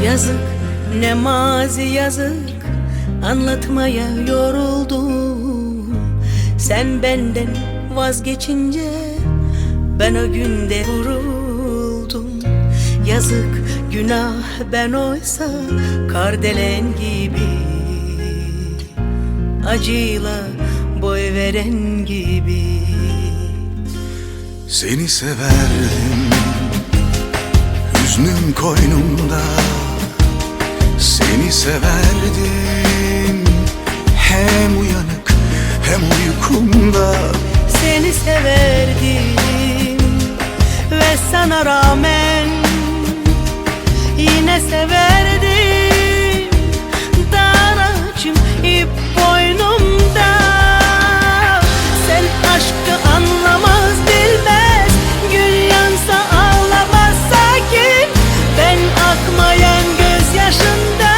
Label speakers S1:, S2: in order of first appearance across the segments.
S1: Yazık ne mazi yazık, anlatmaya yoruldum. Sen benden vazgeçince ben o günde vuruldum. Yazık günah ben oysa kardelen gibi, acıyla boy veren gibi.
S2: Seni severdim, hüznüm koynumda. Seni severdim, hem uyanık hem uykumda.
S1: Seni severdim ve sana rağmen yine severdim. Dar ağacım ip boynumda. Sen aşkı anlamaz bilmez, gün yansa ağlamaz sakin. Ben akmayan gözyaşında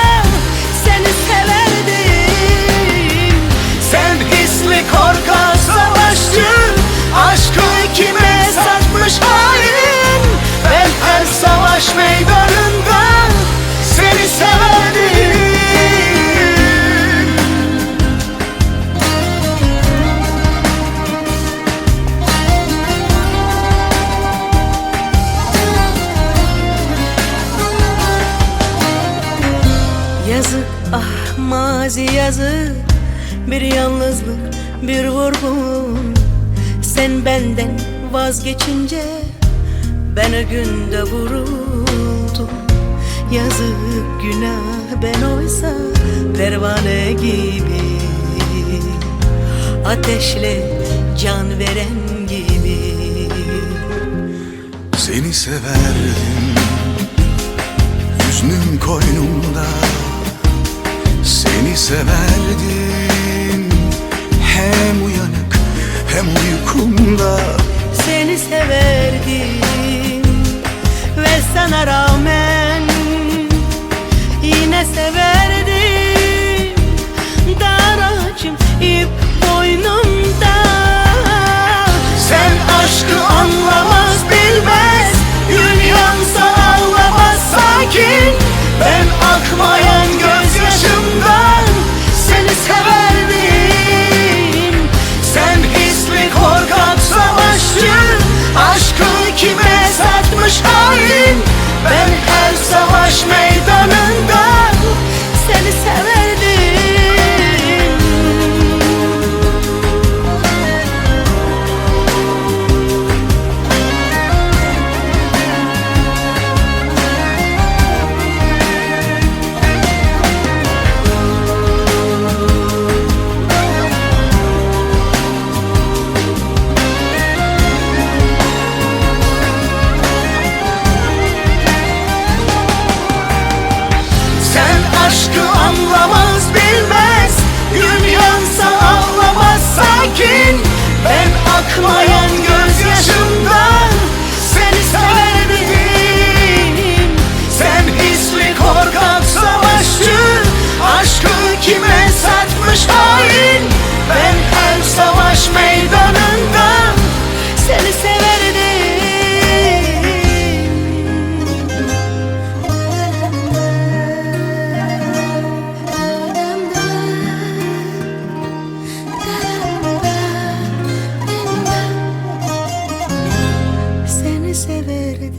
S1: seni severdim.
S2: Sen hisli korkak savaşçı, aşkı kime satmış hain. Ben her savaş meydanında seni severdim.
S1: Yazık ah mazi yazık, bir yalnızlık bir vurgun. Sen benden vazgeçince ben o günde vuruldum. Yazık günah ben oysa pervane gibi, ateşle can veren gibi.
S2: Seni severdim, hüznüm koynumda. Seni severdim, hem uyanık hem uykumda.
S1: Seni severdim ve sana rağmen yine severdim. Dar ağacım ip boynumda.
S2: Sen aşkı anlamaz bilmez, gün yansa ağlamaz sakin. Ben akmayan gözyaşımdan seni severdim. Sen hisli korkak savaşçı, aşkı kime satmış hain. Ben her savaş meydanında
S1: Seni severdim.
S2: aşkı anlamaz bilmez, gün yansa ağlamaz sakin. Ben akmayan gözyaşımdan seni severdim. Sen hisli korkak savaşçı, aşkı kime satmış hain. Ben her savaş meydanında
S1: Seni severdim. Seni severdim.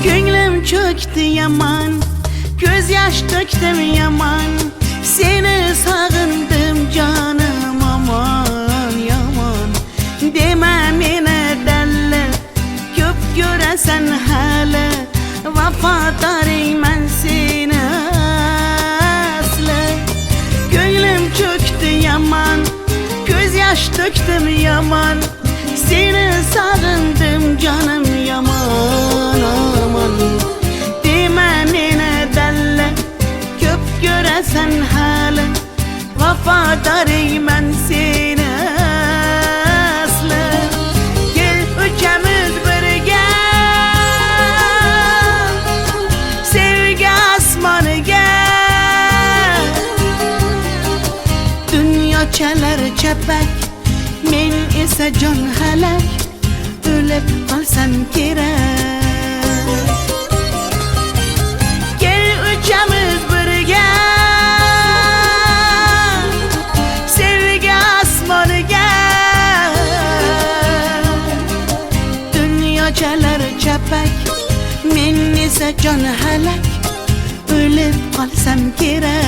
S1: Gönlüm çöktü yaman, gözyaş döktüm yaman. Seni sağındım canım aman yaman. Demem yine vafodorman seni asli. Ko'nglim cho'kdi yomon, ko'z yosh to'kdim yomon, seni sog'indim jonim yomon aman. Dema meni dalla, ko'p ko'rasan hali, vafodorman seni asli. Kel uchamiz birga sevgi osmoniga, dunyo chalar chapak, men esa jon halak, o'lib qolsam kerak. Kel uchamiz birga sevgi osmoniga, dunyo chalar chapak, men esa jon halak, o'lib qolsam kerak.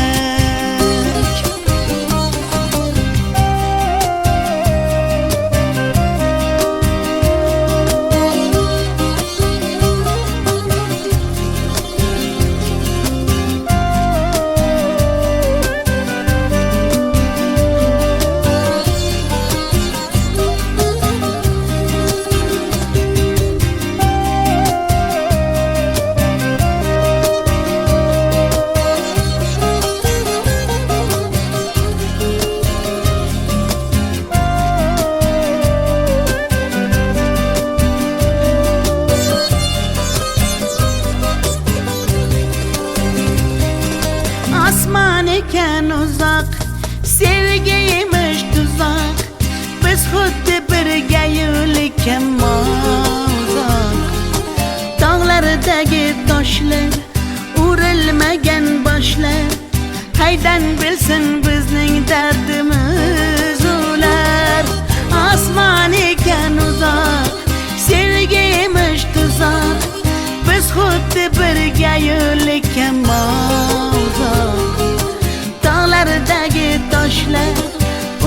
S1: Osmon ekan uzoq, sevgiyimiz tuzok, biz xuddi birga yo'lakam uzoq. Tog'lardagi toshlar, urilmagan boshlar, qaydan bilsin bizning dardimiz ular. Osmon ekan uzoq, sevgiyimiz tuzok, biz xuddi birga yo'lakam uzoq. Tog'lardagi toshlar,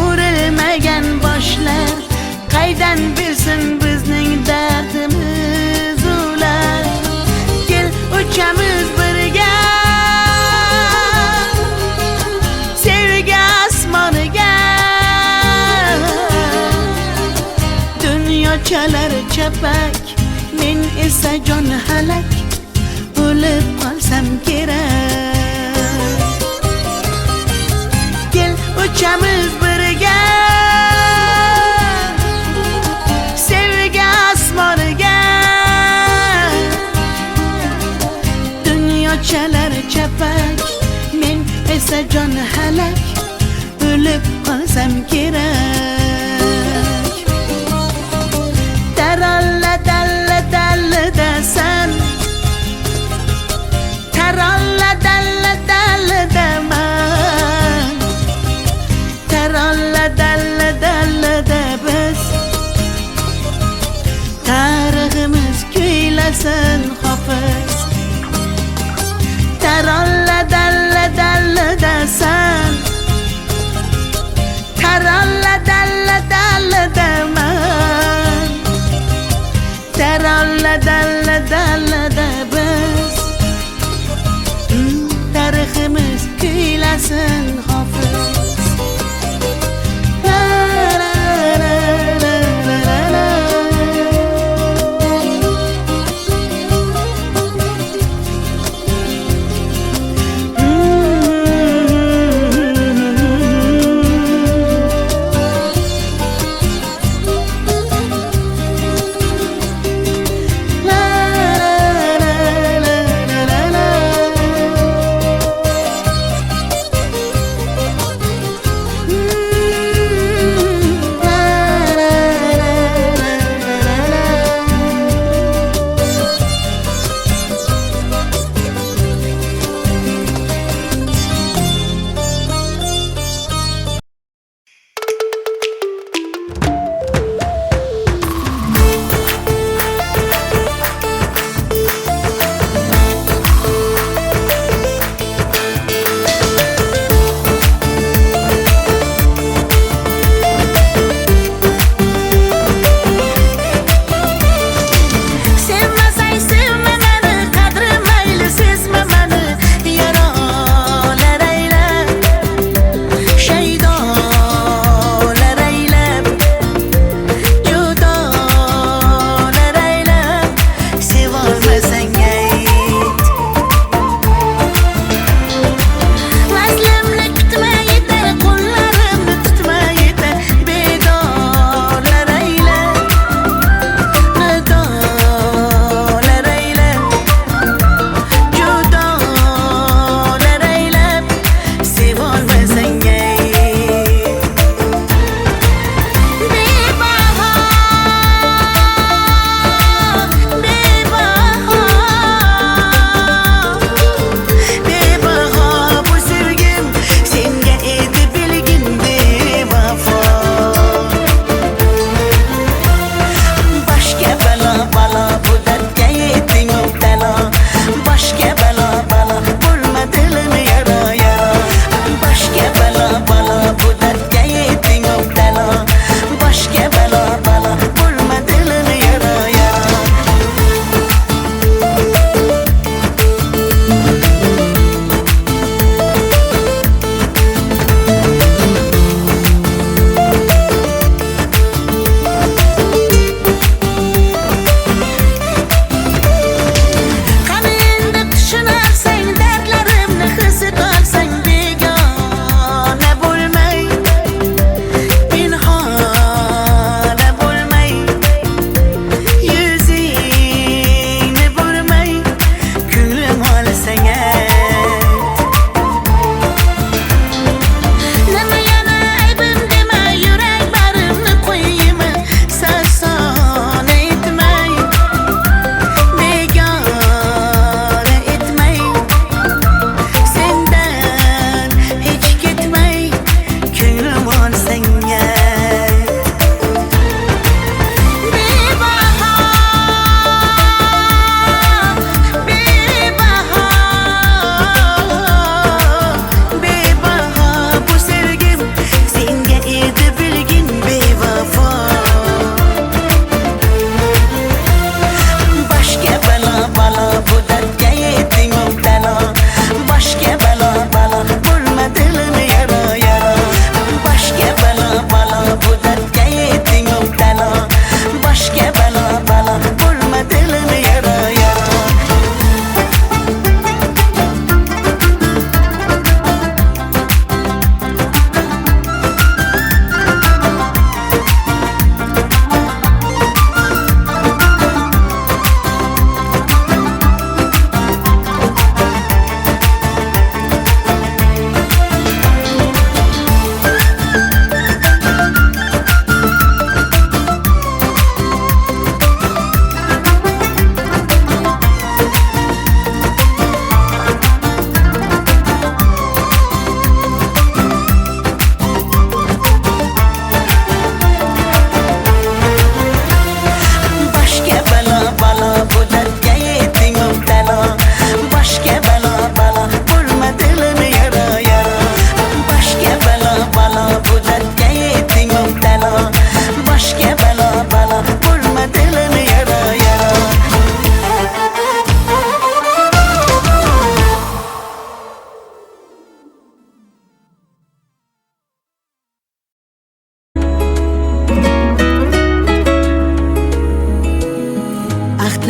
S1: urilmagan boshlar, qaydan bilsin bizning dardimiz ular. Kel uchamiz birga sevgi osmoniga, dunyo chalar chapak, men esa jon halak, o'lib qolsam kerak. Kel uchamiz birga sevgi osmoniga, dunyo chalar chapak, men esa jon halak, o'lib qolsam kerak. Taralla dalla dalla dasan, taralla dalla dalla daman, taralla dalla dalla da biz, tariximiz kuylasin hofiz. Taralla dalla dalla dasan, taralla dalla dalla daman, taralla dalla dalla da biz, tariximiz kuylasin hofiz.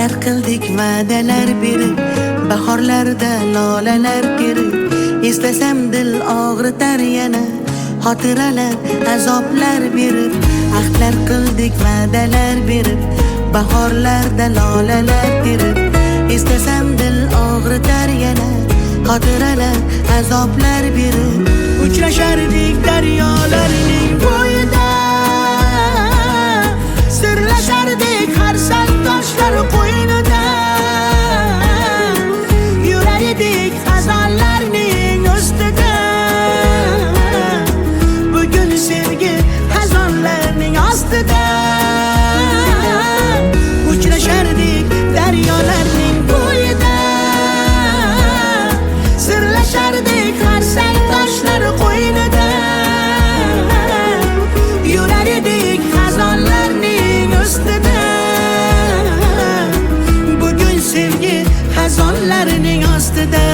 S1: ahadlar qildik va'dalar berib, bahorlarda lolalar terib, eslasam dil og'ritar yana, xotiralar azoblar berib. Ahdlar qildik va'dalar berib, bahorlarda lolalar terib, eslasam dil og'ritar yana, xotiralar azoblar berib. Uchrashardik daryolarning bo'yida, sirlashardik har sal toshlar qo'ynida, yurar edik xazonlarning ustida. Bugun sevgi xazonlarning ostida, uchrashardik daryolarning bo'yida, sirlashardik har sal toshlar qo'ynida, yurar edik xazonlarning ustida. Bugun sevgi xazonlarning ostida.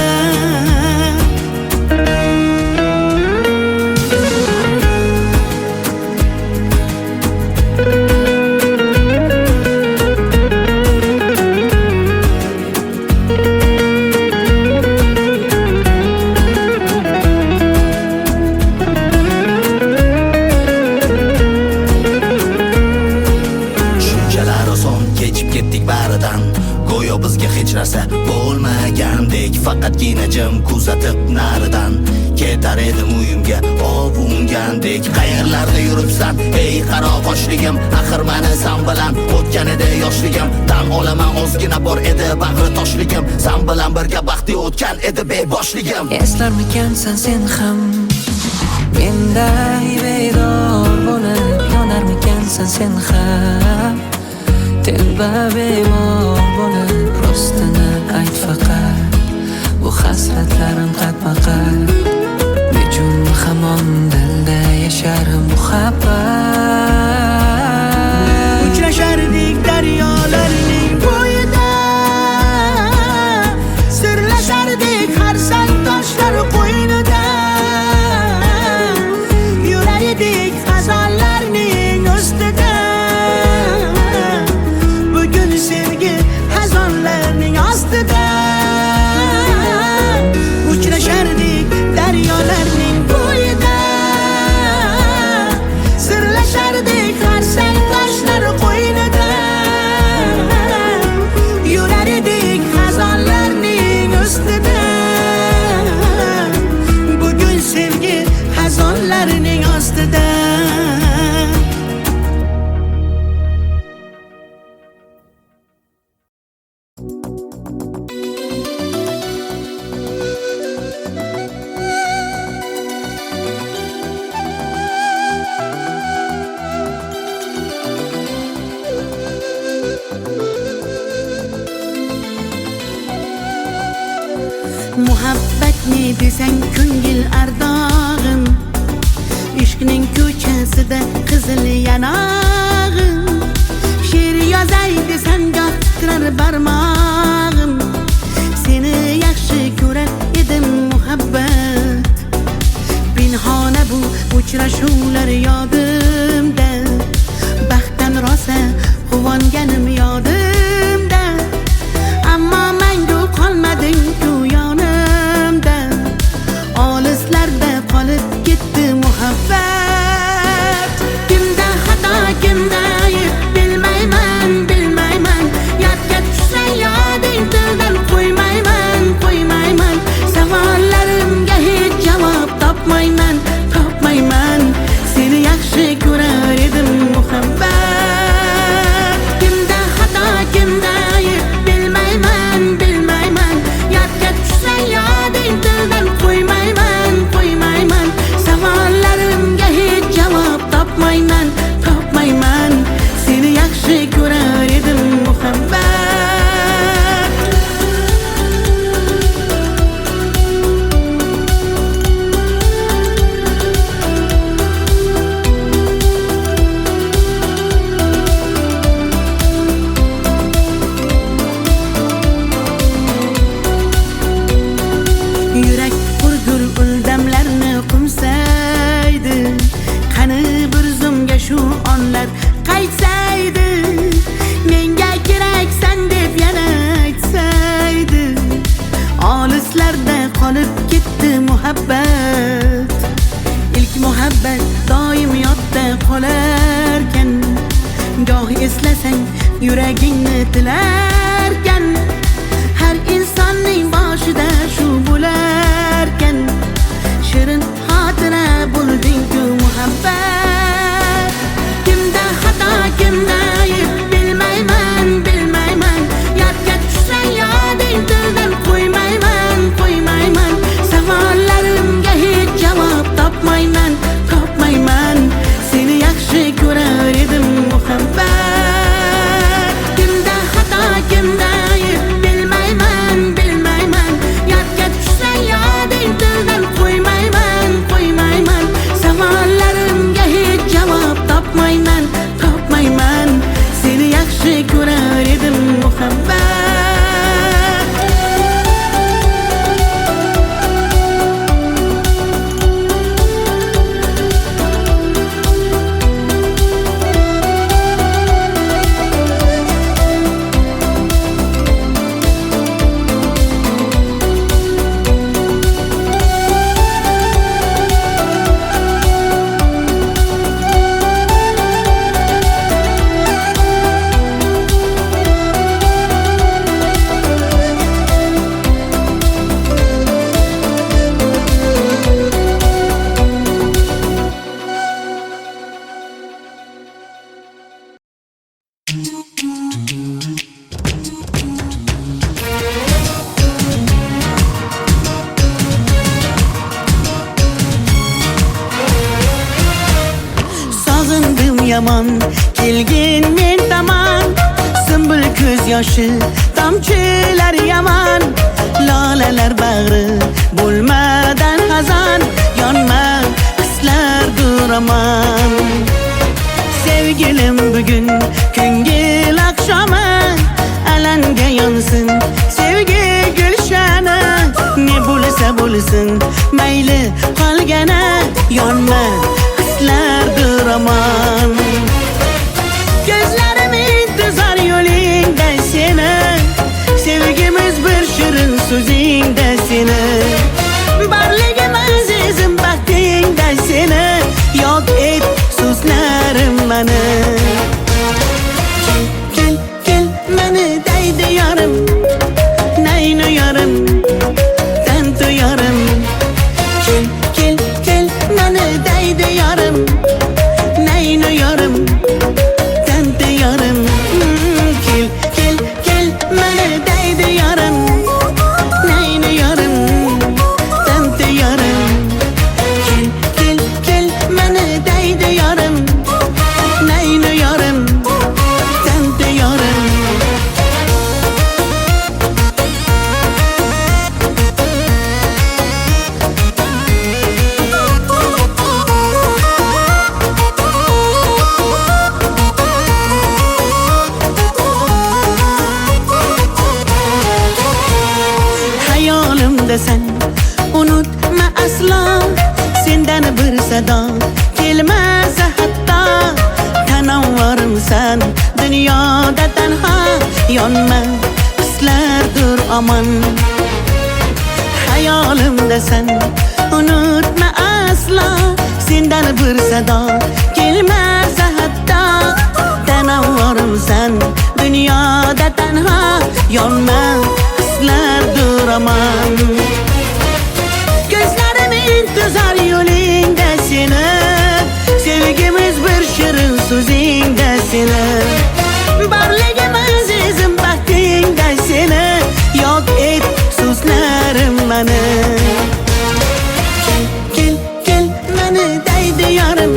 S2: Narsa bo'lmagandek, faqatgina jim kuzatib naridan ketar edim uyimga ovungandek. Qayerlarda yuribsan ey qaro qoshligim, axir meni san bilan o'tgan edi yoshligim. Tan olaman ozgina bor edi bag'ri toshligim, san bilan birga baxtli o'tgan edi beboshligim.
S3: Eslarmikansan sen ham menday bedor bo'lib, yonarmikansan sen ham telba bemor bo'lib. Rostini ayt faqat, bu hasratlarim qatma-qat, nechun hamon dilda yashar muhabbat.
S1: Uchrashardik daryolarning bo'yida, sirlashardik har sal toshlar qo'ynida, yurar edik xazonlarning ustida. Bugun sevgi xazonlarning ostida, uchrashardik daryolarning bo'yida, sirlashardik har sal toshlar qo'ynida, yurar edik xazonlarning ustida. Bugun sevgi xazonlarning ostida. Muhabbatni desang ko'ngil ardog'im, ishqning ko'chasida qizil yanog'im. She'r yozay desang goh titrar barmog'im, seni yaxshi ko'rar edim muhabbat. Pinhona bu uchrashuvlar yodimda, baxtdan rosa quvonganim yodimda, ammo mangu qolmading ku yonimda. Olislarda qolib ketdi muhabbat. Kimda xato, kimda ayb bilmayman, bilmayman. Yodga tushsa yoding tildan qo'ymayman, qo'ymayman. Savollarimga hech javob topmayman, topmayman. Seni yaxshi ko'rar edim muhabbat. Kimda xato, kimda ayb bilmayman, bilmayman. Yodga tushsa yoding tildan qo'ymayman, qo'ymayman. Savollarimga hech javob topmayman, topmayman. Seni yaxshi ko'rar edim muhabbat. Yurak hurgur uldamlarni qumsaydi, qani bir zumga shu onlar qaytsaydi. eslasang yuragingni tilarkan, har insonning boshida shu bo'larkan. Shirin xotira bo'lding-ku muhabbat. Kimda xato, kimda ayb bilmayman, bilmayman. Yodga tushsa yoding tildan qo'ymayman, qo'ymayman. Savollarimga hech javob topmayman, topmayman. Seni yaxshi ko'rar edim muhabbat. Kimda xato, kimda ayb bilmayman, bilmayman. Yodga tushsa yoding tildan qo'ymayman, qo'ymayman. Savollarimga hech javob topmayman, topmayman. Seni yaxshi ko'rar edim muhabbat. Sog'indim yomon kelgin men tomon, simbul ko'z yoshi tomchilar yomon. Lolalar bag'ri bo'lmadan xazon, yonma hislardir omon. Sevgilim bugun ko'ngil oqshomi, alanga yonsin sevgi gulshani. Ne bo'lsa bo'lsin mayli qolgana, yonma hislardir omon. Gözlerim intizor yo'lingda seni, sevgimiz bir shirin so'zingda seni. Barligim azizim baxtingda seni, yok et so'zlarim mani. Kel, kel mani deydi yorim, naynu yorim, tantu yorim. Kel, kel, kel mani deydi yorim, naynu yorim, tantu yorim. Kel, kel, kel mani deydi yorim, naynu yorim, tantu yorim. Kel, kel, kel mani deydi yorim, naynu yorim, tantu yorim. Hayolimda sen unutma aslo, sendan bir sado kelmasa hatto. Tanavvurimsan dunyoda tanho, yonma hislardir omon. Hayolimda sen unutma aslo, sendan bir sado kelmasa hatto. Tanavvurimsan dunyoda tanho, yonma hislardir omon. Gözlerim intizor yo'lingda seni, sevgimiz bir shirin so'zingda seni. Barligim azizim baxtingda seni, yok et so'zlarim mani. Kel, kel, kel mani deydi yorim,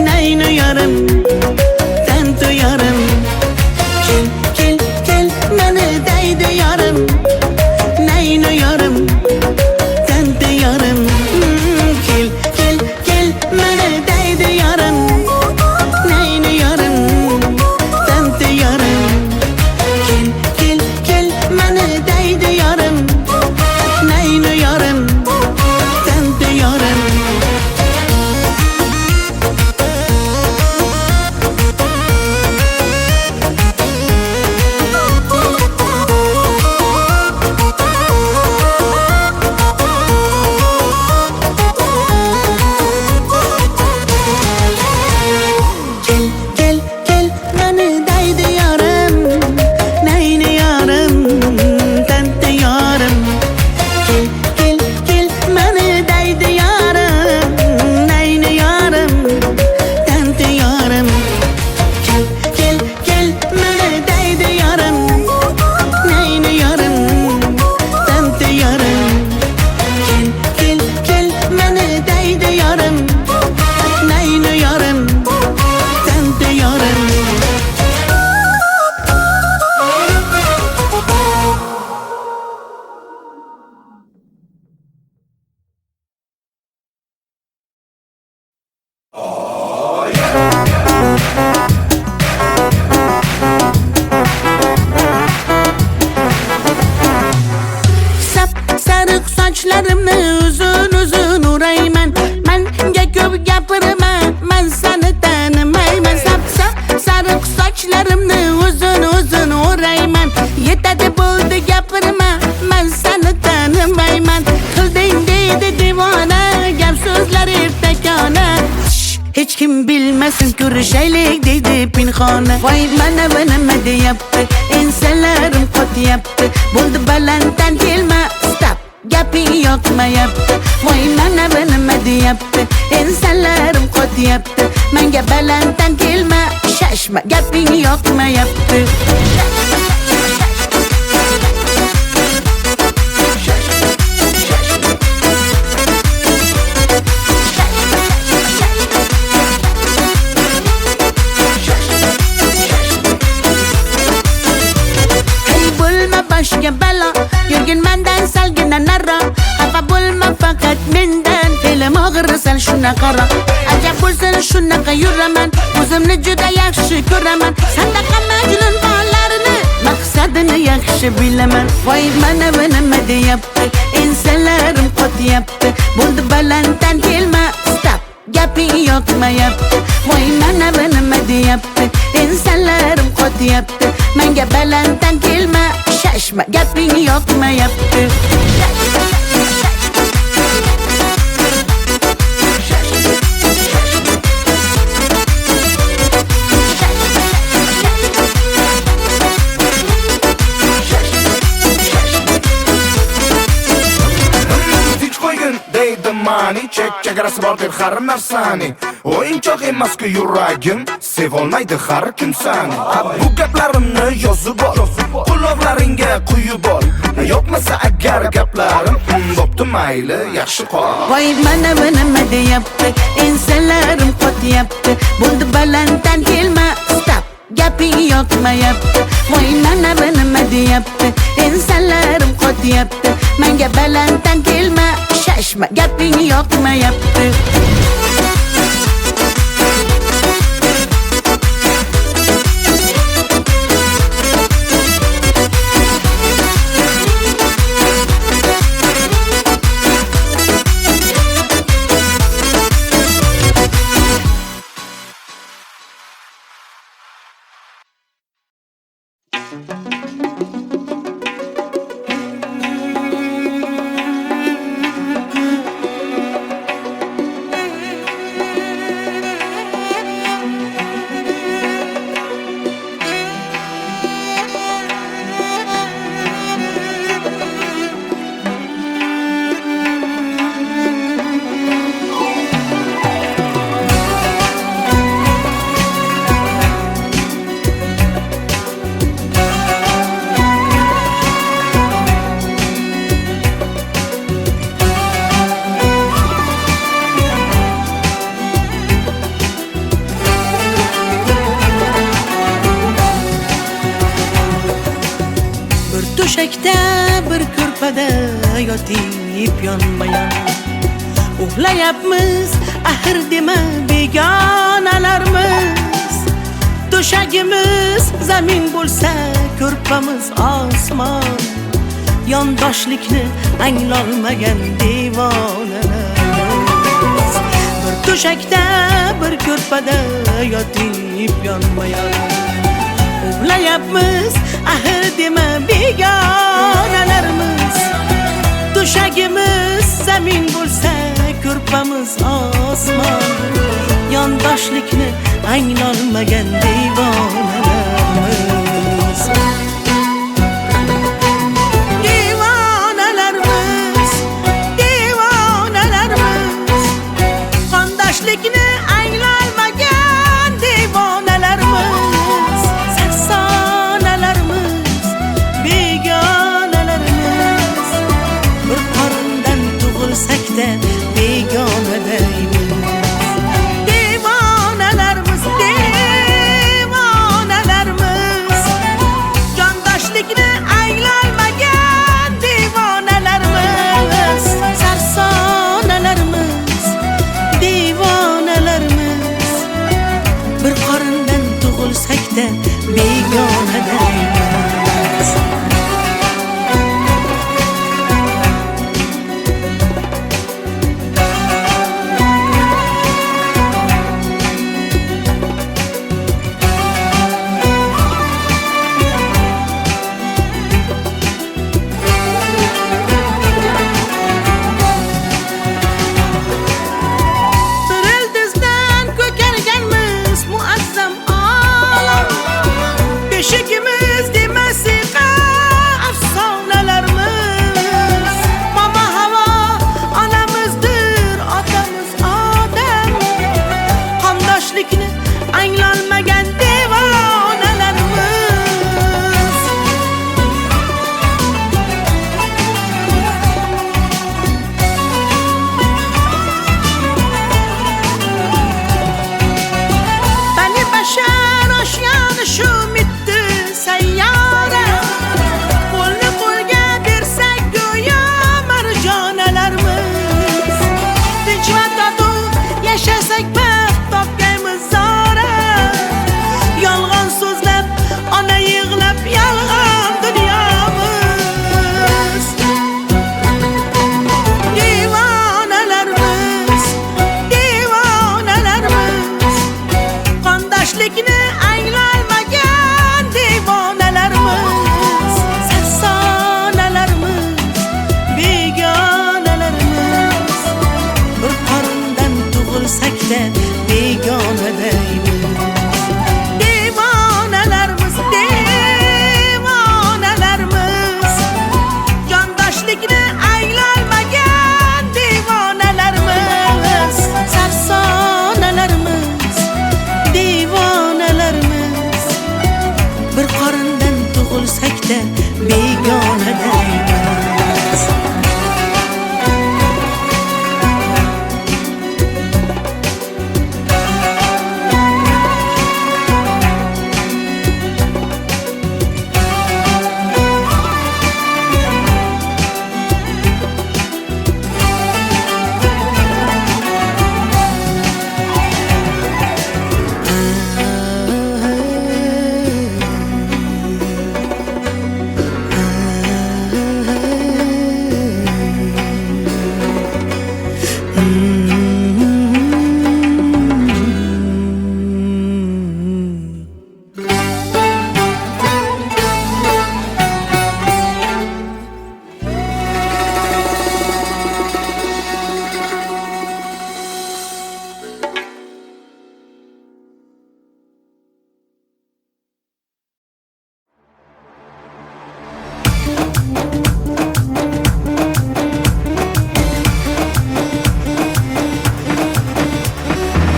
S1: naynu yorim, tantu yorim. Kel, kel, kel mani deydi yorim, naynu yorim, tantu yorim. Kel, kel bilmasin ko'rishaylik deydi pinhona. Voy mana bu nima deyapti, ensalarim qotyapti. Bo'ldi balanddan kelma, stop, gaping yoqmayapti. Voy mana bu nima deyapti, ensalarim qotyapti. Menga balanddan kelma, shashma, gaping yoqmayapti. Boshga balo, yurgin mendan salgina naro. Xafa bo'lma faqat mendan, fe'lim og'ir sal shuna qaro. Ajab bo'lsin shunaqa yuraman, o'zimni juda yaxshi ko'raman. Sandaqa majnun bolalarni maqsadini yaxshi bilaman. Voy mana bu nima deyapti, ensalarim qotyapti. Bo'ldi balanddan kelma, stop, gaping yoqmayapti. Voy mana bu nima deyapti, ensalarim qotyapti. Menga balanddan kelma, shashma, gaping yoqmayapti.
S4: Deydi mani, chegarasi bor deb har narsani. O'yinchoq emas-ku yuragim, sevolmaydi har kim sani. Bu gaplarimni yozib ol, quloqlaringga quyib ol. Yo'qmasa agar gaplarim, bo'pti mayli, yaxshi qol.
S1: Voy mana bu nima deyapti, ensalarim qotyapti. Bo'ldi balanddan kelma, stop, gaping yoqmayapti. Voy mana bu nima deyapti, ensalarim qotyapti. Menga balanddan kelma, shashma, gaping yoqmayapti. To'shakda bir ko'rpada yotib yonma-yon uxlayapmiz, axir dema begonalarmiz. To'shagimiz zamin bo'lsa, ko'rpamiz osmon. Yondoshlikni anglolmagan devonalarmiz. Bir to'shakda bir ko'rpada yotib yonma-yon uxlayapmiz, axir dema begonalarimiz. To'shagimiz zamin bo'lsa, ko'rpamiz osmon. Yondoshlikni anglolmagan devonalarimiz. Devonalarimiz, devonalarimiz. Qondoshlikni anglolmagan devonalarimiz. Sarsonalarimiz, begonalarimiz. Bir qorindan tug'ilsak-da begonadaymiz. Devonalarimiz, devonalarimiz. Jondoshlikni anglolmagan devonalarimiz. Sarsonalarimiz, devonalarimiz. Bir qorindan tug'ilsak-da begonadaymiz. Bir ildizdan ko'karganmiz, Beşikimiz demesiqa afsonalarimiz. Baba havo onamizdir, otamiz odam. Qondoshlikni anglolmagan devonalarimiz. Bani bashar oshyoni shu mitti sayyora. Qo'lni qo'lga bersak go'yo marjonalarimiz. Tinch va totuv yashasak baxt topgaymiz zora. Yolg'on so'zlab ona yig'lab yolg'on dunyomiz. Devonalarimiz, devonalarimiz. Qondoshlikni anglolmagan devonalarimiz. Sarsonalarimiz, begonalarimiz. Bir qorindan tug'ilsak-da begona deymiz. Devonalarimiz, devonalarimiz. Jondoshlikni anglolmagan devonalarimiz. Sarsonalarimiz, devonalarimiz. Bir qorindan tug'ilsak-da begona deymiz.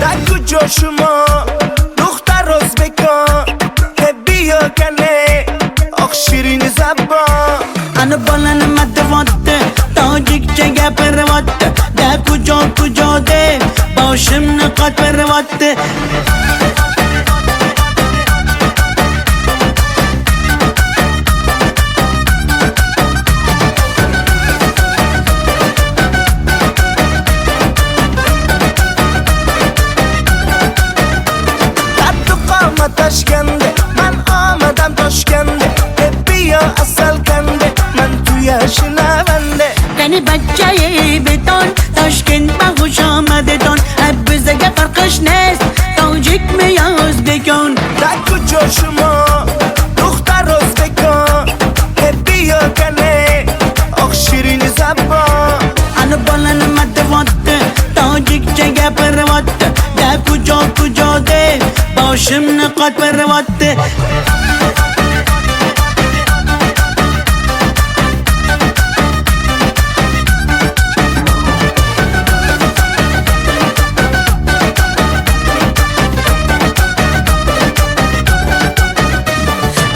S4: Daku joshimo دختر o'zbekon Biyo kale oq shirin zabon
S1: Ana bolani madavotti, tojikcha gapiryapti. Da kujo deb boshimni qotiryapti.
S4: Tatlı qalma Toshkentda man omadam Toshkentda Biyo asal kanda man tuya shinavanda
S1: Qani bachchayi beton, Toshkent bag'ush omadidon. Bizga farqish nes, tojikmi yo o'zbekon.
S4: Daku joshimo دختر o'zbekon Biyo kale oq shirin zabon
S1: Ana bolani madavotti, tojikcha gapiryapti. Da kujo deb boshimni qotiryapti.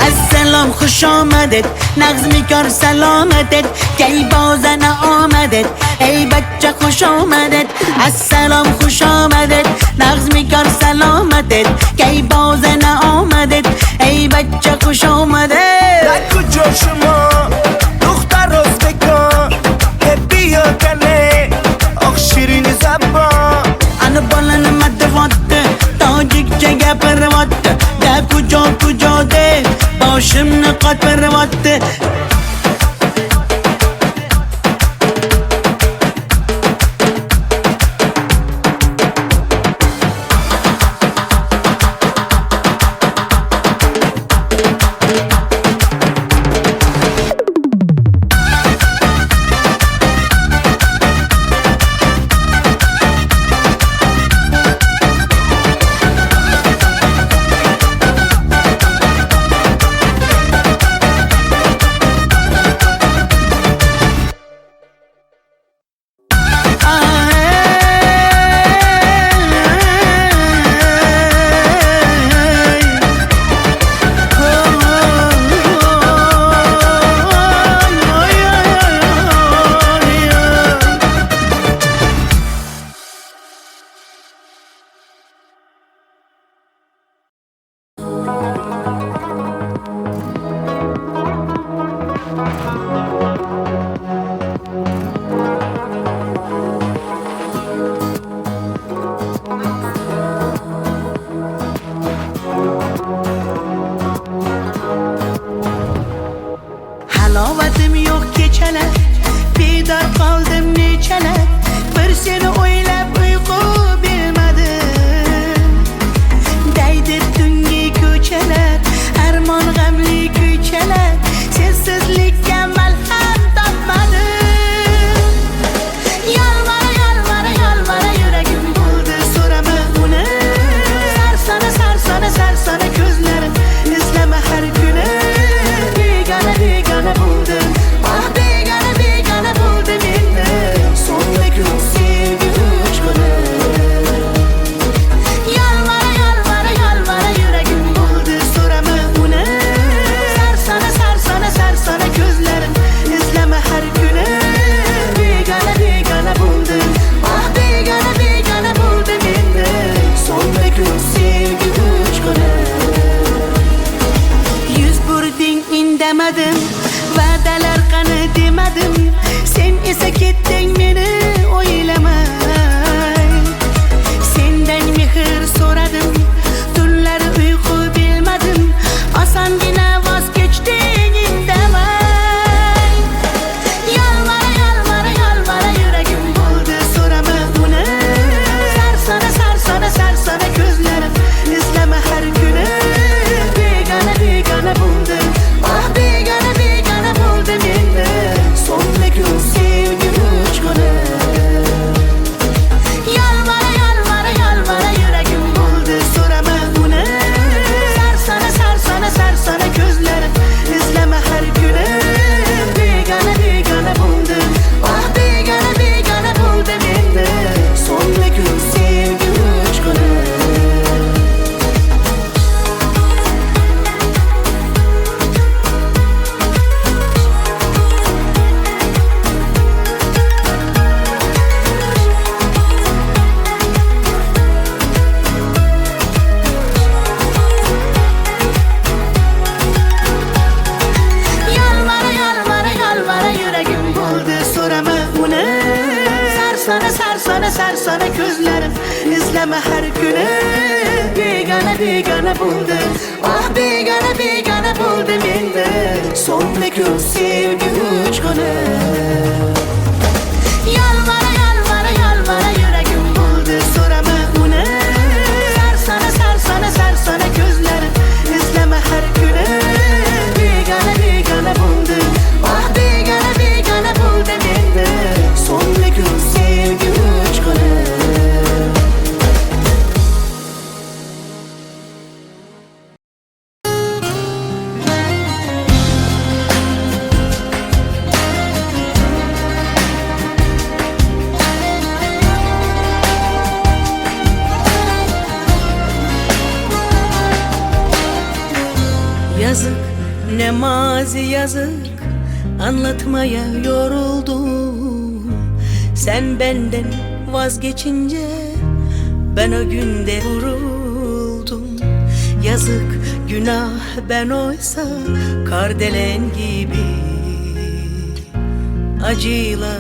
S1: Assalom xush omaded, nag'zmikor salomated. Kay bozana omaded, ey bachcha xush omaded. Assalom xush omaded, nag'zmikor salomated. Kay bozana omaded, ey bachcha xush omaded.
S4: Daku joshimo دختر o'zbekon Biyo kale oq shirin zabon
S1: Ana bolani madavotti, tojikcha gapiryapti. Da kujo deb boshimni qotiryapti. demedim, va'dalar qani demedim. Sen esa ketding meni o'ylamay. Sendan mehr so'radim, tunlari uyqu bilmadim. Osongina voz kechding indamay. Yalvara yalvara yalvara yuragim bo'ldi, so'rama uni. Sarsona sarsona sarsona ko'zlarim, izlama har kuni. Begona begona bo'ldi, oh begona begona bo'ldi menda. So'nggi sevgi uchquni. Yalvara yalvara yalvara yuragim bo'ldi, so'rama uni. Sarsona sarsona sarsona ko'zlarim, izlama har kuni. Begona begona bo'ldi, oh begona begona bo'ldi menda. So'nggi sevgi uchquni. Yalvara yalvara yalvara yuragim bo'ldi, so'rama uni. Sarsona sarsona sarsona ko'zlarim, izlama har kuni. Begona begona bo'ldi, oh begona begona bo'ldi menda. So'nggi sevgi uchquni. Yalvara yalvara yalvara yuragim bo'ldi, so'rama uni. Sarsona sarsona sarsona ko'zlarim, izlama har kuni. Begona begona bo'ldi, oh begona begona bo'ldi menda. So'nggi sevgi uchquni. Yazık ne mazi yazık, anlatmaya yoruldum. Sen benden vazgeçince ben o günde vuruldum. Yazık günah ben oysa kardelen gibi, acıyla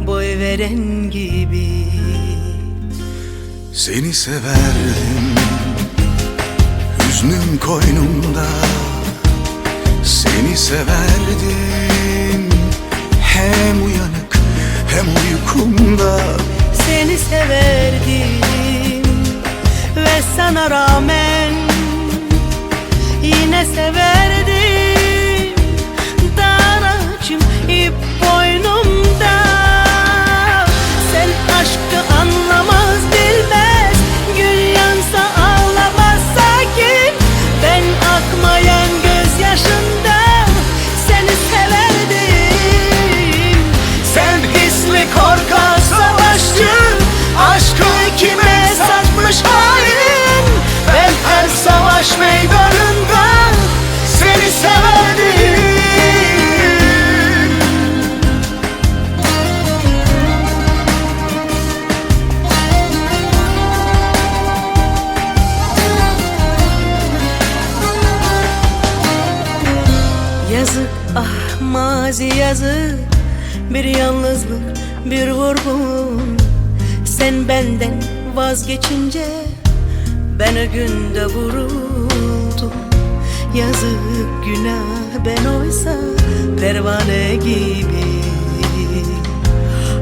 S1: boy veren gibi.
S5: Seni severdim, hüznüm koynumda. Seni severdim, hem uyanık hem uykumda.
S1: Seni severdim ve sana rağmen yine severdim. Daracım ip boynumda. Sen aşkı anlamaz bilmez, gün yansa ağlamaz sakin. Ben akmayan gözyaşında seni severdim.
S4: Sen hisli korkak savaşçı, aşkı kime satmış hain. Ben her savaş meydanında seni severdim.
S1: Yazık ah mazi yazık, bir yalnızlık bir vurgun. Sen benden vazgeçince ben o günde vuruldum. Yazık günah ben oysa pervane gibi,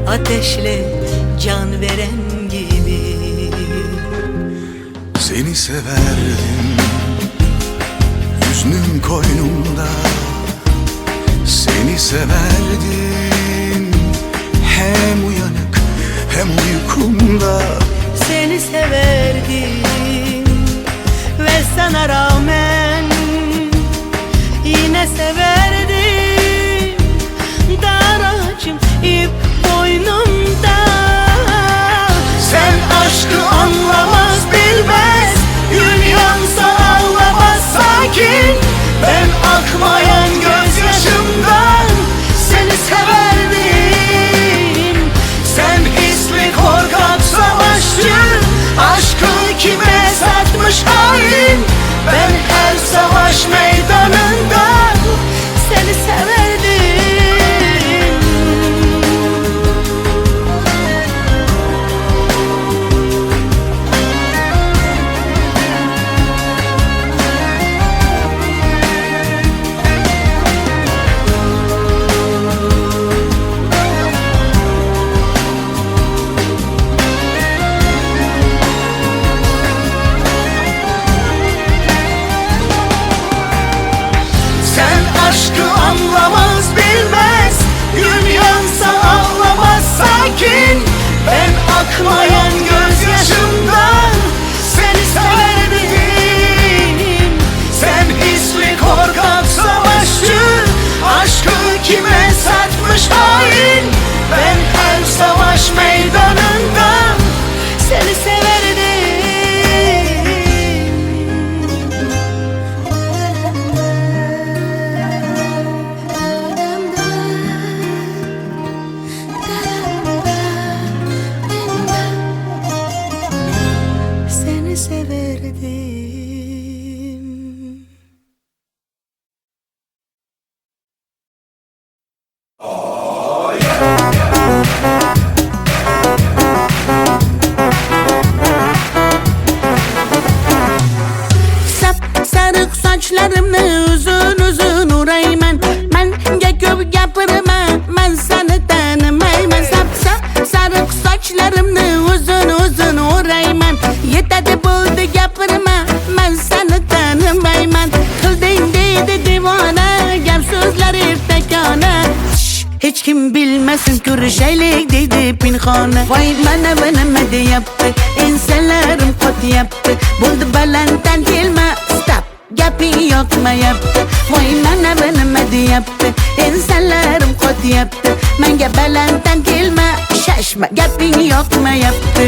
S1: ateşle can veren gibi.
S5: Seni severdim, hüznüm koynumda. Seni severdim, hem uyanık hem uykumda.
S1: Seni severdim ve sana rağmen yine severdim. Daracım ip boynumda.
S4: Sen aşkı anlamaz bilmez, gün yansa ağlamaz sakin. Ben akmayan gözyaşımdan seni severdim. Sen hisli korkak savaşçı, aşkı kime satmış hain. Ben her savaş meydanında
S5: anlamaz bilmez. Gün yansa ağlamaz sakin. Ben akmayan gözyaşımdan seni severdim. Sen hisli korkak savaşçı, aşkı kime satmış hain. Ben her savaş meydanında seni severdim.
S1: Seni severdim. Sarık saçlarımı uzun uzun urayman. Menge köp gapırma, ben seni tanımayman. Sarık saçlarımı uzun uzun urayman. Yetadi buldu gapırma, ben seni tanımayman. Kıldın deydi divana, gap sözleri pekana. Hiç kim bilmesin körüşeylik dedi pinhane. Vay bana de yaptı, insanlarım kot yaptı. Buldu balantan kelime, stop, gapin yok mu yaptı. Vay bana de yaptı, insanlarım kot yaptı. Menge balantan kelime, şaşma, gapin yok mu yaptı.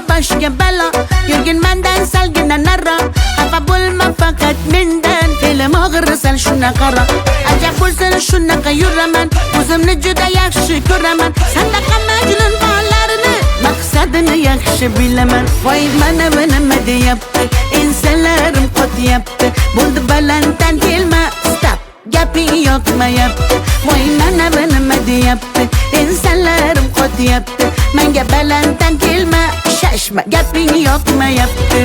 S1: Başka bela Yürgün menden salgına nara. Hava bulma fakat minden Film ağır sen şuna kara. Acab bulsun şuna kayıraman. Uzumlu juda yakşı göremen. Sandaka mecnun bağlarını Maksadını yakşı bilemen. Vay bana de yaptı, insanlarım kot yaptı. Buldu balantan kelime, stop, gapin yok mu yaptı. Vay bana de yaptı, insanlarım kot yaptı. Menge balantan kelime, şaşma, gapin yok mu yaptı.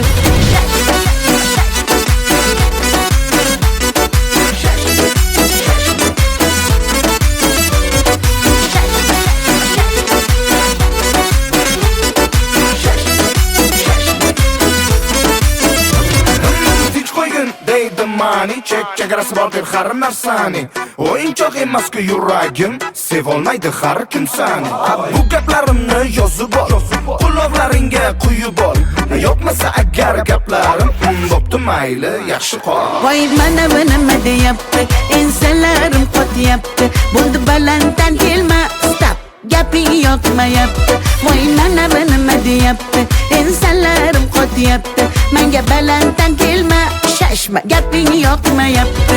S4: Mani chegarasi bor deb har narsani. O'yinchoq emas-ku yuragim, sevolmaydi har kim sani. Bu gaplarimni yozib ol, quloqlaringga quyib ol. Yo'qmasa agar gaplarim bo'pti mayli, yaxshi qol.
S1: Voy bana de yaptı, insanlarım kot yaptı. Buldu balantan kelime, stop, gapin yok mu yaptı. Voy bana de yaptı, insanlarım kot yaptı. Menge balantan kelime, şaşma, gapin yok mu yaptı.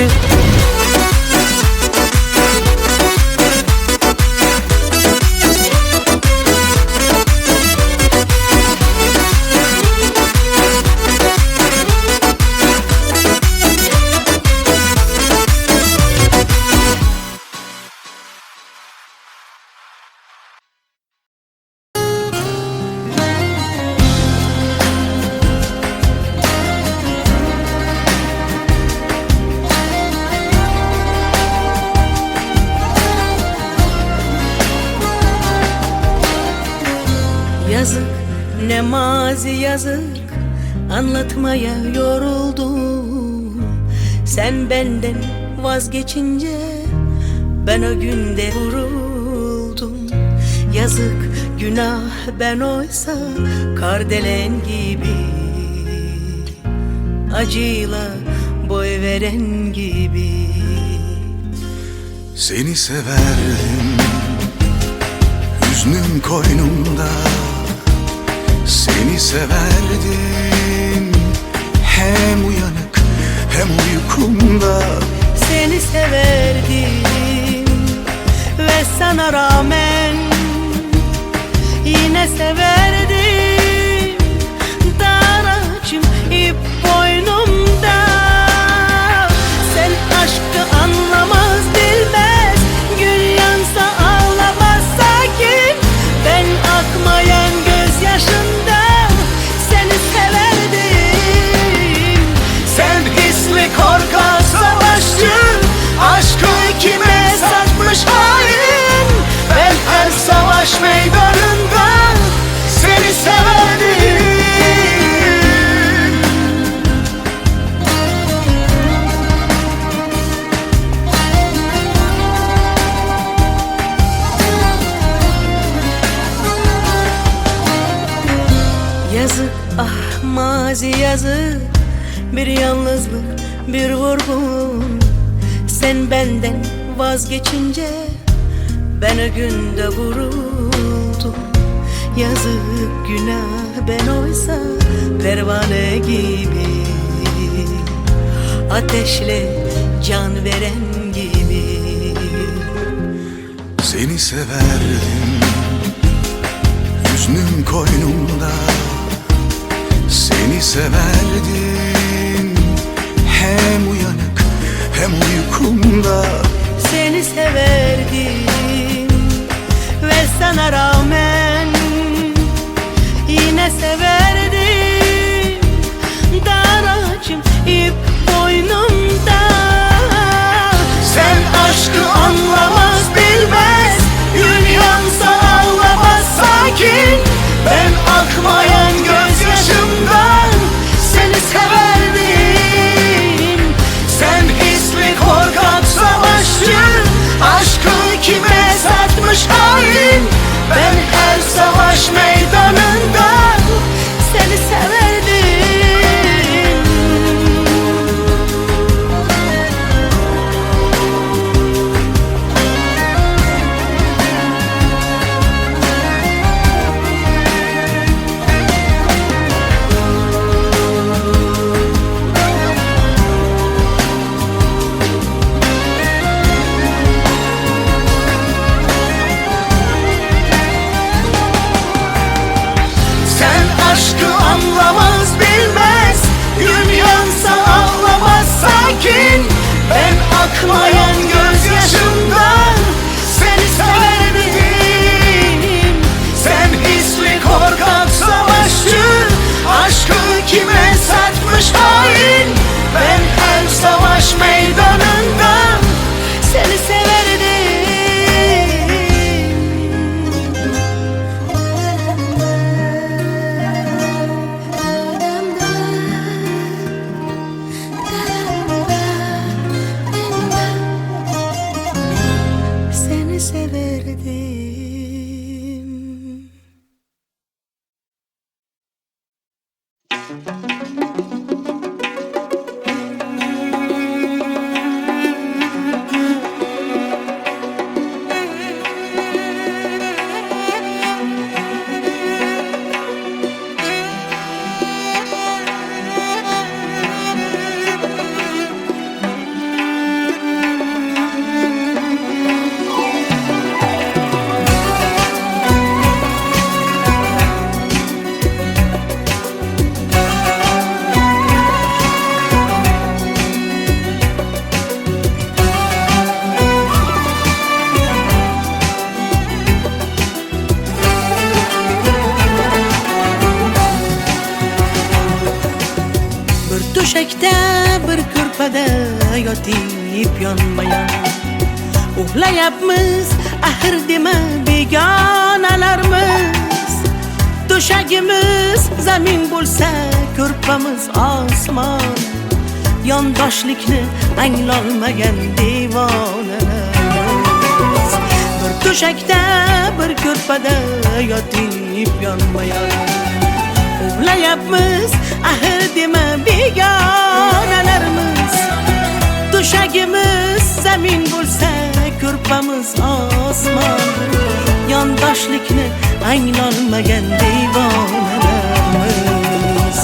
S6: Yazık ne mazi yazık, anlatmaya yoruldum. Sen benden vazgeçince ben o günde vuruldum. Yazık günah ben oysa kardelen gibi, acıyla boy veren gibi.
S5: Seni severdim, hüznüm koynumda. Seni severdim, hem uyanık hem uykumda.
S6: Seni severdim ve sana rağmen yine severdim. Dar ağacım ip boynumda. Sen aşkı anlamaz bilmez, gün yansa ağlamaz sakin. Ben akmayan gözyaşından seni severdim.
S5: Sen hisli korkak savaşçı,
S6: yazık, bir yalnızlık, bir vurgun. Sen benden vazgeçince ben o günde vuruldum. Yazık günah, ben oysa pervane gibi, ateşle can veren gibi.
S5: Seni severdim, hüznüm koynumda. Seni severdim, hem uyanık hem uykumda.
S6: Seni severdim ve sana rağmen yine severdim. Dar ağacım ip boynumda. Sen aşkı anlamaz bilmez, gün yansa ağlamaz sakin. Ben akmayan gözyaşımdan seni severdim. Sen hisli korkak savaşçı, aşkı kime satmış hain. Ben her savaş meydanında seni severdim. Aşkı anlamaz bilmez, gün yansa ağlamaz sakin. Ben akmayan gözyaşımdan seni severdim. Sen hisli korkak savaşçı, aşkı kime satmış hain. Ben her savaş meydanında seni severdim. Seni severdim. Döşekte bir körpede yotip yanmayan, uxlayapmiz ahir dema begonalarmiz. Döşegimiz zamin bo'lsa, ko'rpamiz osmon. Yondoshlikni anglolmagan devonalarmiz. Bir döşekte bir ko'rpada yotib yonmayan, uxlayapmiz ahir dema begonalarmiz. Döşegimiz zamin bo'lsa, ko'rpamiz osmon. Yondoshlikni anglolmagan devonalarmiz.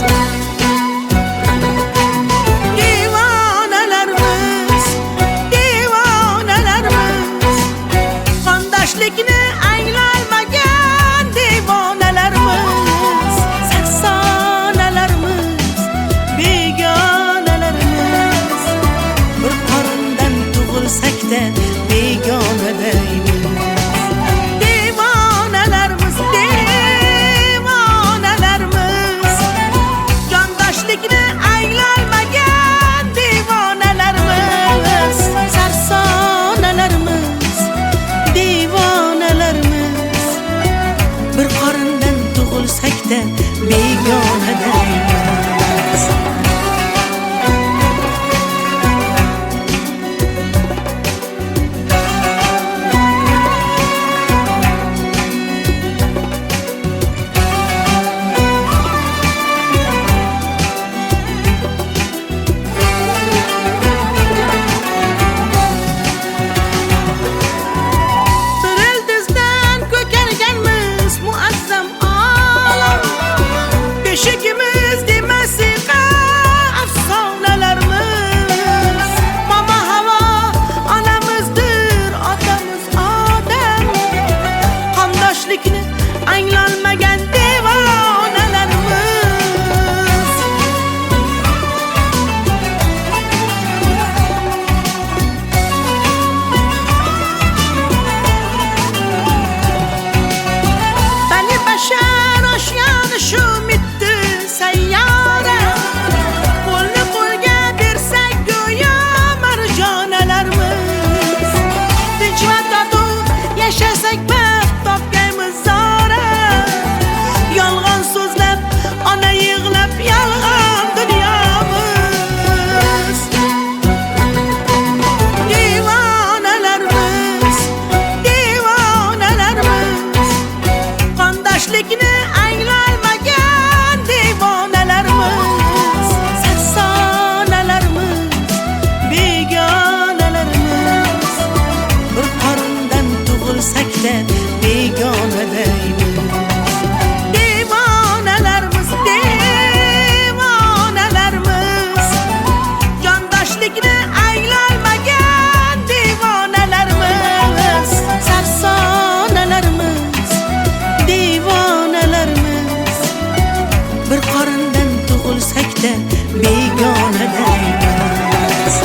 S6: Devonalarmiz, devonalarmiz. Qondoshlikni anglolmagan devonalarmiz. Saksonalarmiz, begonalarimiz. Bir qorindan tug'ilsak-da begona deymiz. Devonalarmiz, devonalarimiz. Qarshilikni anglolmagan devonalarimiz, sarsonalarimiz, devonalarimiz. Bir qorindan tug'ilsak-da begonadaymiz.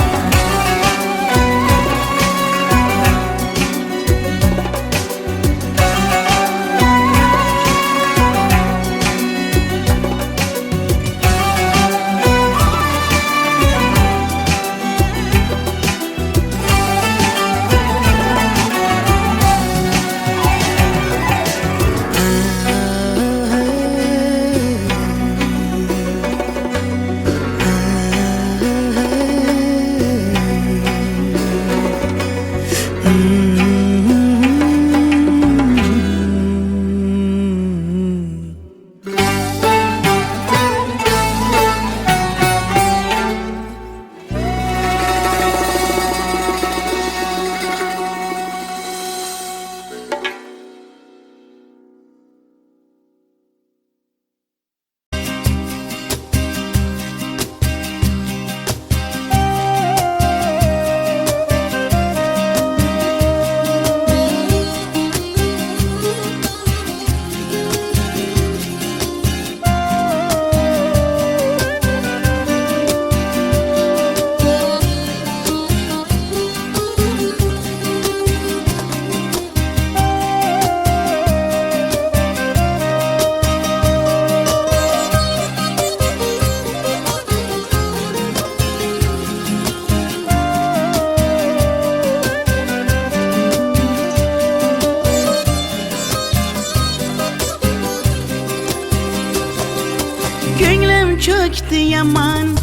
S6: Çöktü yaman,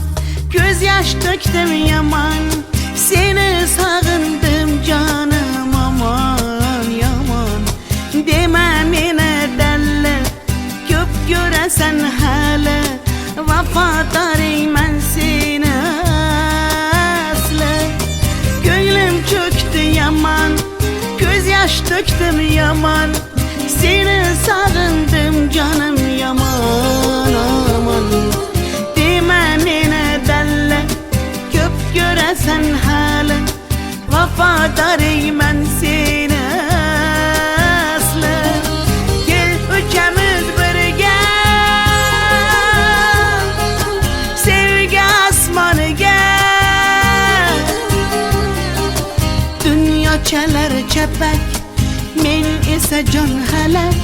S6: göz yaş döktüm yaman. Seni sağındım canım aman yaman. Deme mene delle, köp göresen hele. Vafadarım ben seni asla. Gönlüm çöktü yaman, göz yaş döktüm yaman. Seni sağındım canım yaman aman. Göresen hali vafadarım ben seni aslı. Gel üçümüz birge sevgi asmanıga. Dünya çalar çapek, men ise can halak.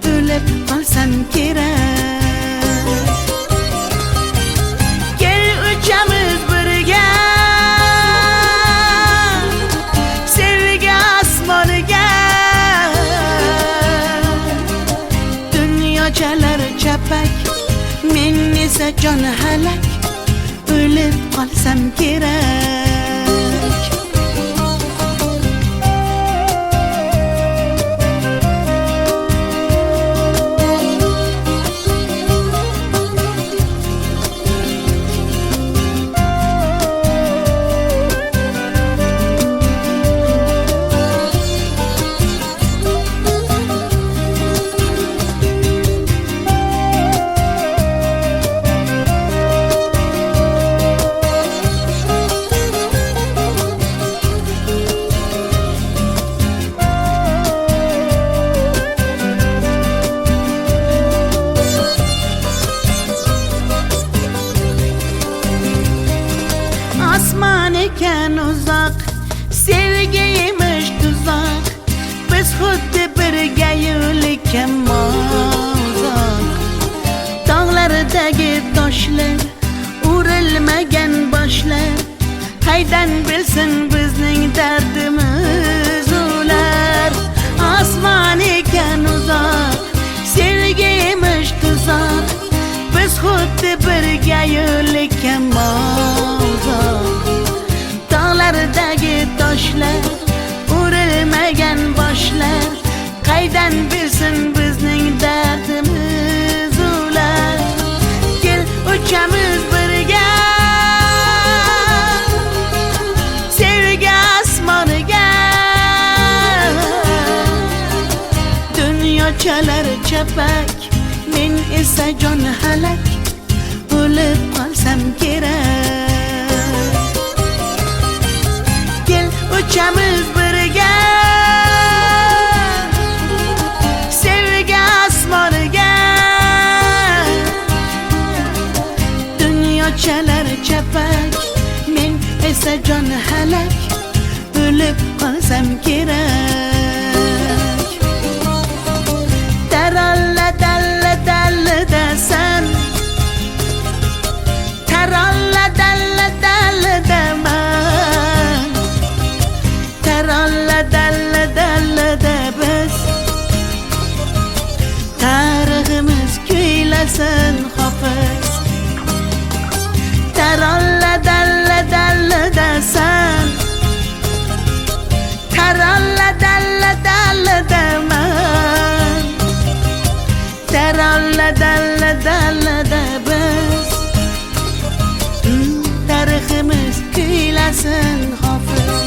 S6: Ölüp kalsam kerak. Gel üçümüz birge sevgi asmanıga. Dünya çalar çapek, men ise can halak. Ölüp kalsam kerak. Asman eken uzak, sevgiymiş tuzak. Biz xuddi birga yo'likan uzak. Dağlardagi toshlar, urilmagan boshlar. Qaydan bilsin bizning dardimiz ular. Asman eken uzak, sevgiymiş tuzak. Biz xuddi birga yo'likan uzak. Dağlardagi toshlar, urilmagan boshlar. Qaydan bilsin bizning dardimiz ular. Gel uchamiz birga sevgi asmoniga. Dunyo chalar chapak, men esa jon halak. O'lib qolsam kerak. esa jon halak o'lib qolsam kerak taralla dalla dalla dasan taralla dalla dalla daman taralla dalla dalla da biz tariximiz kuylasin hofiz taralla dalla dalla dasan taralla dalla dalla daman taralla dalla dalla da biz tariximiz kuylasin hofiz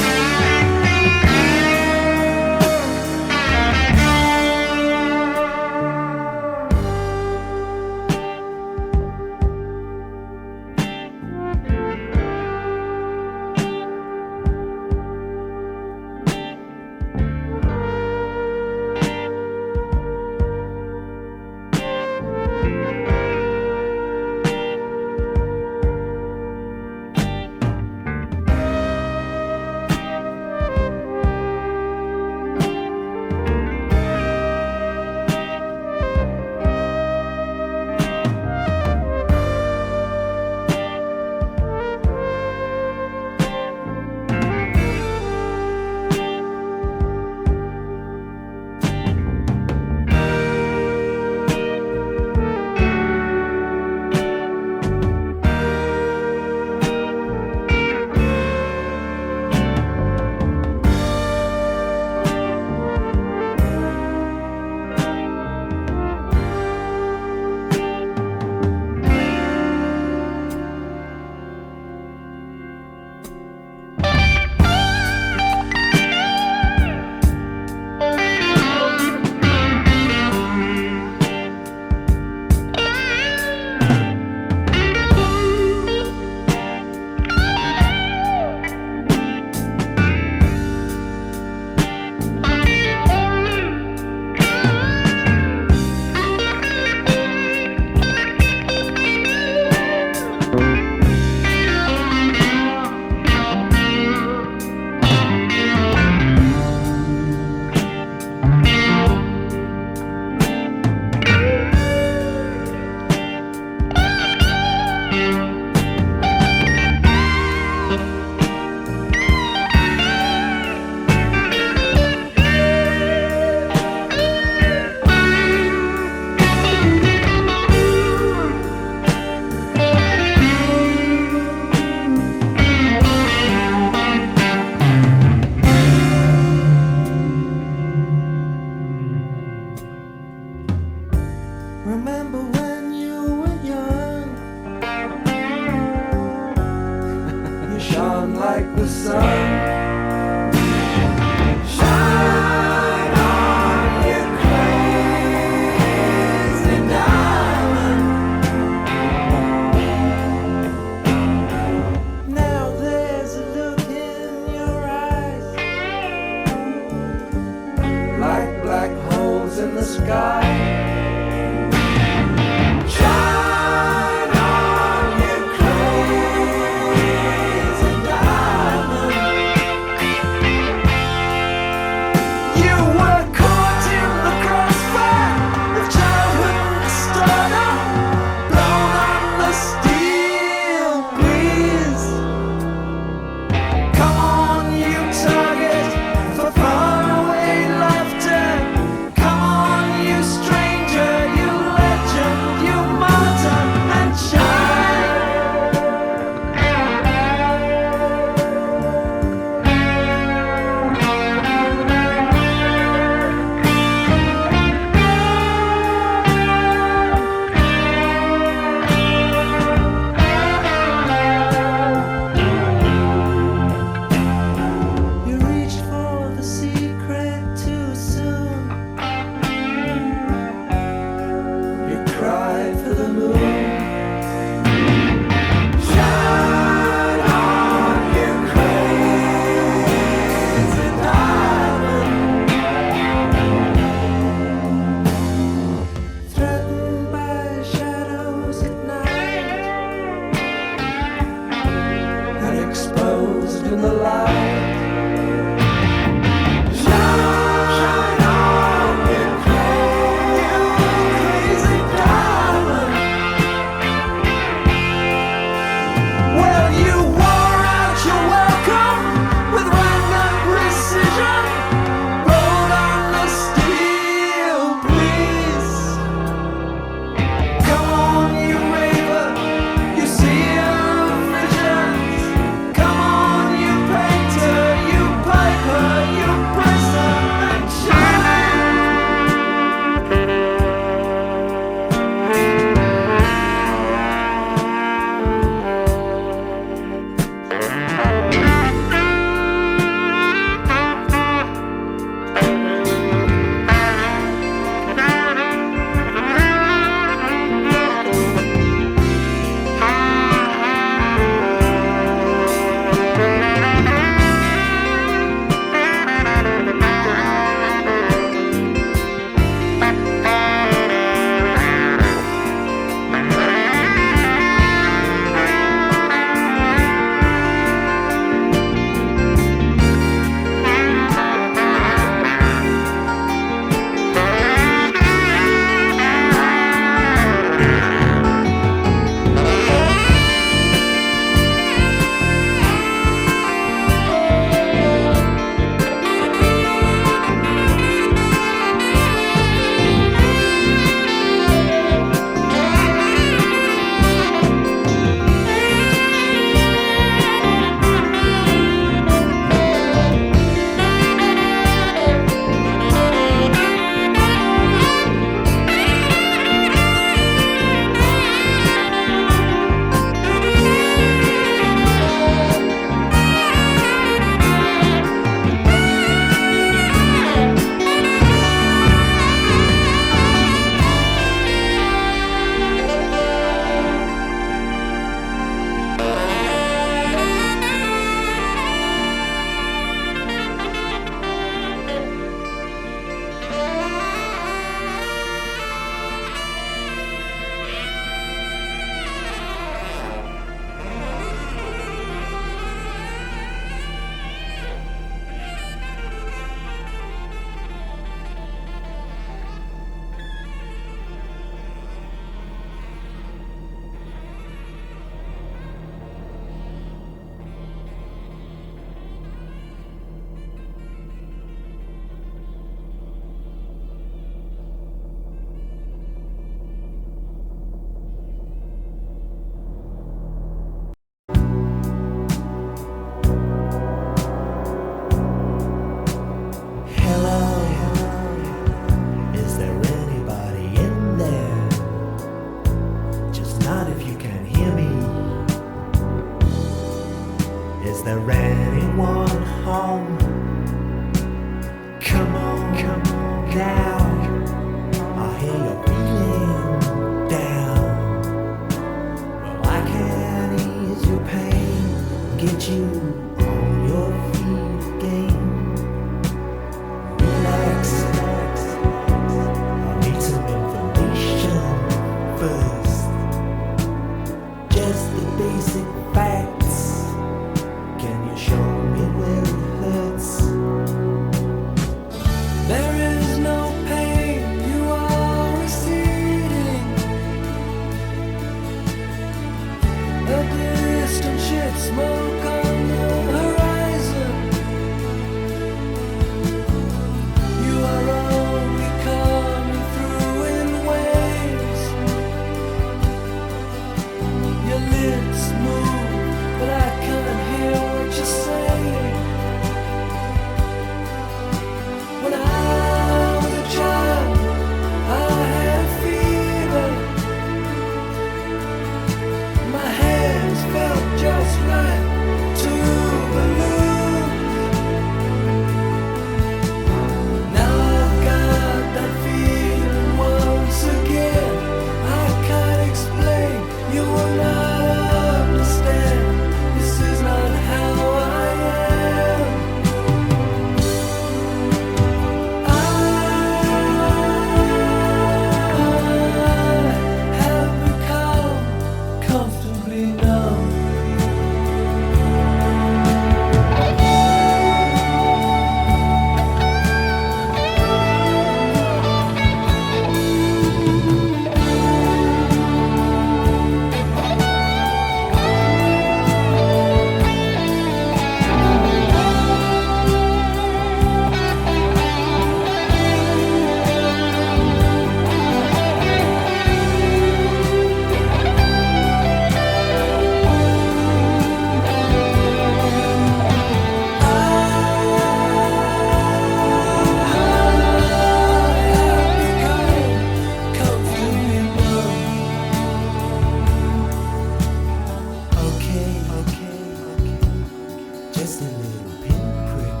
S7: little pinprick.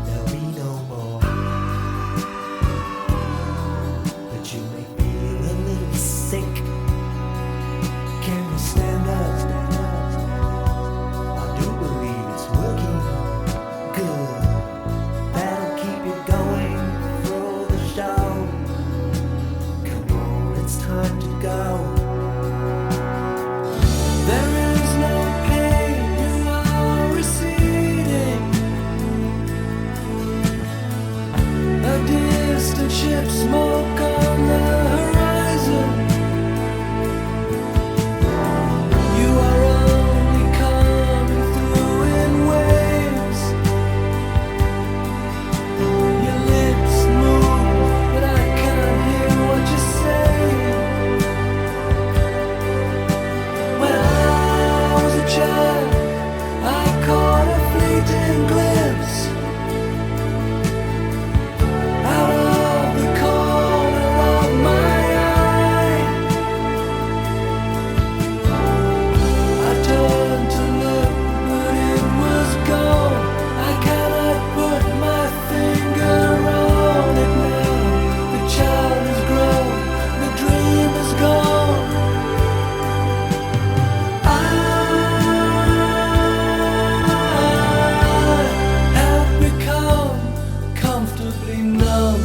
S7: There'll be no more. But you may feel a little sick. Can you stand up? I do believe it's working good. That'll keep you going through the show. Come on, it's time to go. There is no pain, you are receding. A distant ship, smoke on the horizon. You are only coming through in waves. Your lips move, but I can't hear what you're saying. When I was a child, I caught a fleeting glimpse out of the corner of my eye. I turned to look, but it was gone. I cannot put my finger on it now. The child is grown, the dream is gone. I have become comfortably numb.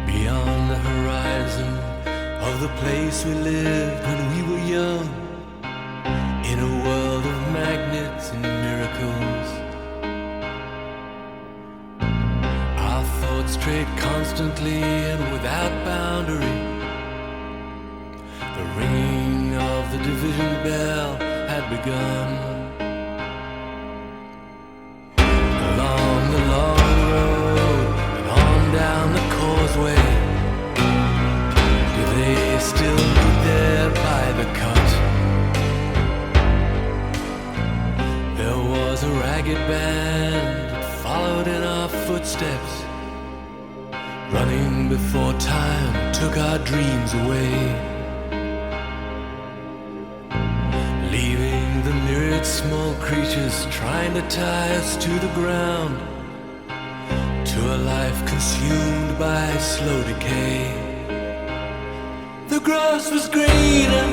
S3: Beyond the horizon of the place we lived when we were young, in a world of magnets and miracles, our thoughts strayed constantly and without boundary. The ringing of the division bell had begun. Along the long road and on down the causeway, do they still meet there by the cut? There was a ragged band that followed in our footsteps, running before time took our dreams away, leaving the myriad small creatures trying to tie us to the ground, to a life consumed by slow decay. The grass was greener,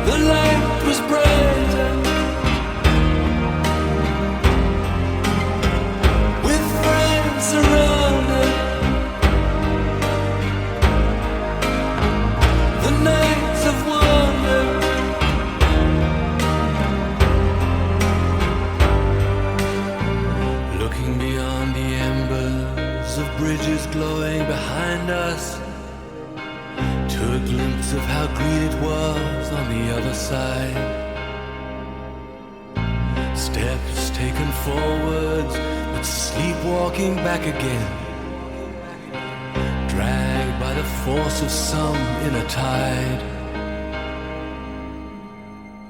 S3: the light was brighter, with friends around us. The nights of wonder, looking beyond the embers of bridges glowing behind us, to a glimpse of how green it was on the other side. Steps taken forwards, but sleepwalking back again. Dragged by the force of some inner tide.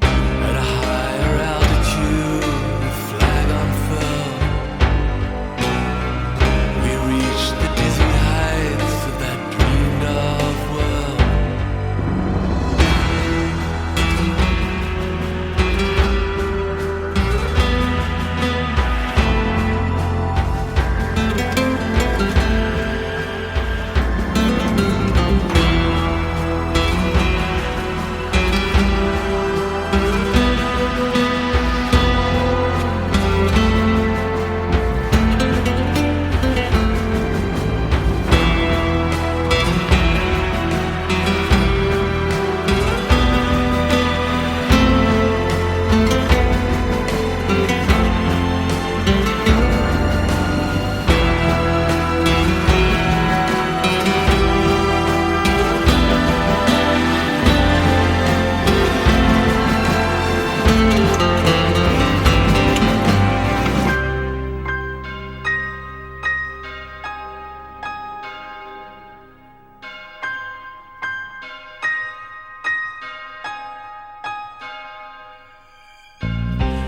S3: At a higher altitude, the flag unfurled. We reached the dizzy heights of that dreamed of world.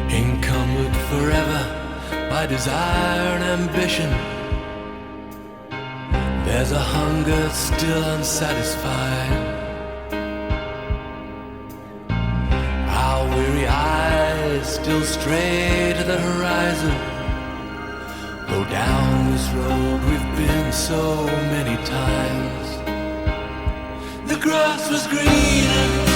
S3: Encumbered forever by desire and ambition, there's a hunger still unsatisfied. Our weary eyes still stray to the horizon, though down this road we've been so many times. The grass was green and